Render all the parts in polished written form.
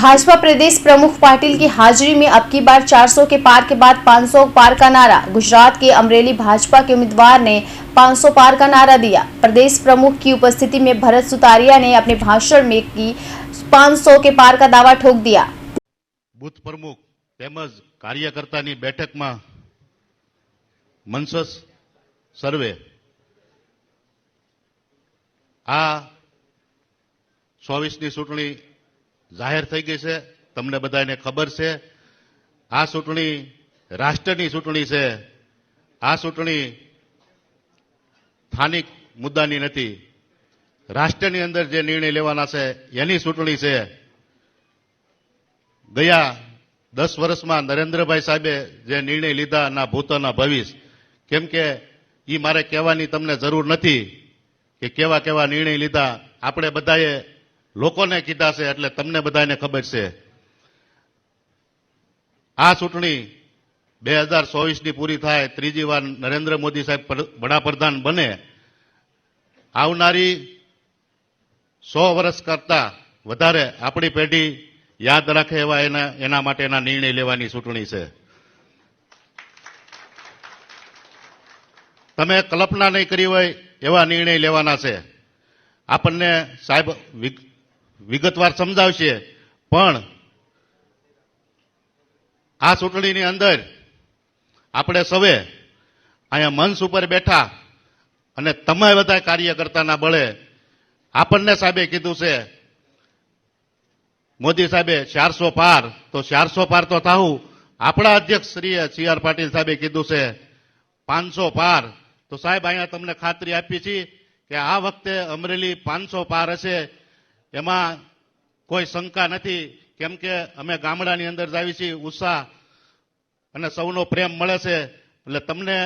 भाजपा प्रदेश प्रमुख पाटिल की हाजिरी में अब की बार 400 के पार के बाद 500 पार का नारा। गुजरात के अमरेली भाजपा के उम्मीदवार ने 500 पार का नारा दिया। प्रदेश प्रमुख की उपस्थिति में भरत सुतारिया ने अपने भाषण में की 500 के पार का दावा ठोक दिया। बूथ प्रमुख તેમજ કાર્યકર્તાની બેઠકમાં મનસસ સર્વે આ 24ની ચૂંટણી જાહેર થઈ ગઈ છે। તમને બધાને ખબર છે આ ચૂંટણી રાષ્ટ્રની ચૂંટણી છે। આ ચૂંટણી સ્થાનિક મુદ્દાની નથી, રાષ્ટ્રની અંદર જે નિર્ણય લેવાના છે એની ચૂંટણી છે। ગયા 10 વર્ષમાં નરેન્દ્રભાઈ સાહેબે જે નિર્ણય લીધા ના ભૂતોના ભવિષ્ય, કેમ કે એ મારે કહેવાની તમને જરૂર નથી કે કેવા કેવા નિર્ણય લીધા, આપણે બધાએ લોકોને કીધા છે એટલે તમને બધાને ખબર છે। આ ચૂંટણી 2024ની પૂરી થાય, ત્રીજી વાર નરેન્દ્ર મોદી સાહેબ વડાપ્રધાન બને, આવનારી 100 વર્ષ કરતા વધારે આપણી પેઢી યાદ રાખે એવા એના માટેના નિર્ણય લેવાની ચૂંટણી છે। તમે કલ્પના નહીં કરી હોય એવા નિર્ણય લેવાના છે। આપણને સાહેબ વિગતવાર સમજાવશે, પણ આ ચૂંટણીની અંદર આપણે સૌએ અહીંયા મંચ ઉપર બેઠા અને તમે બધા કાર્યકર્તાના બળે આપણને સાહેબે કીધું છે, મોદી સાહેબે 400 પાર, તો 400 પાર તો થાવું। આપણા અધ્યક્ષ શ્રી CR પાટીલ સાહેબે કીધું છે 500 પાર। તો સાહેબ અહીંયા તમને ખાતરી આપી છે કે આ વખતે અમરેલી 500 પાર હશે, એમાં કોઈ શંકા નથી, કેમ કે અમે ગામડાની અંદર જાવી છીએ, ઉત્સાહ અને સૌનો પ્રેમ મળે છે, એટલે તમને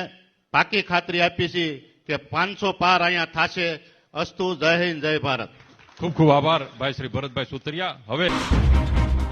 પાકી ખાતરી આપી છે કે 500 પાર અહીંયા થશે। અસ્તુ, જય હિન્દ, જય ભારત। ખૂબ ખૂબ આભાર ભાઈ શ્રી ભરતભાઈ સુતરિયા। હવે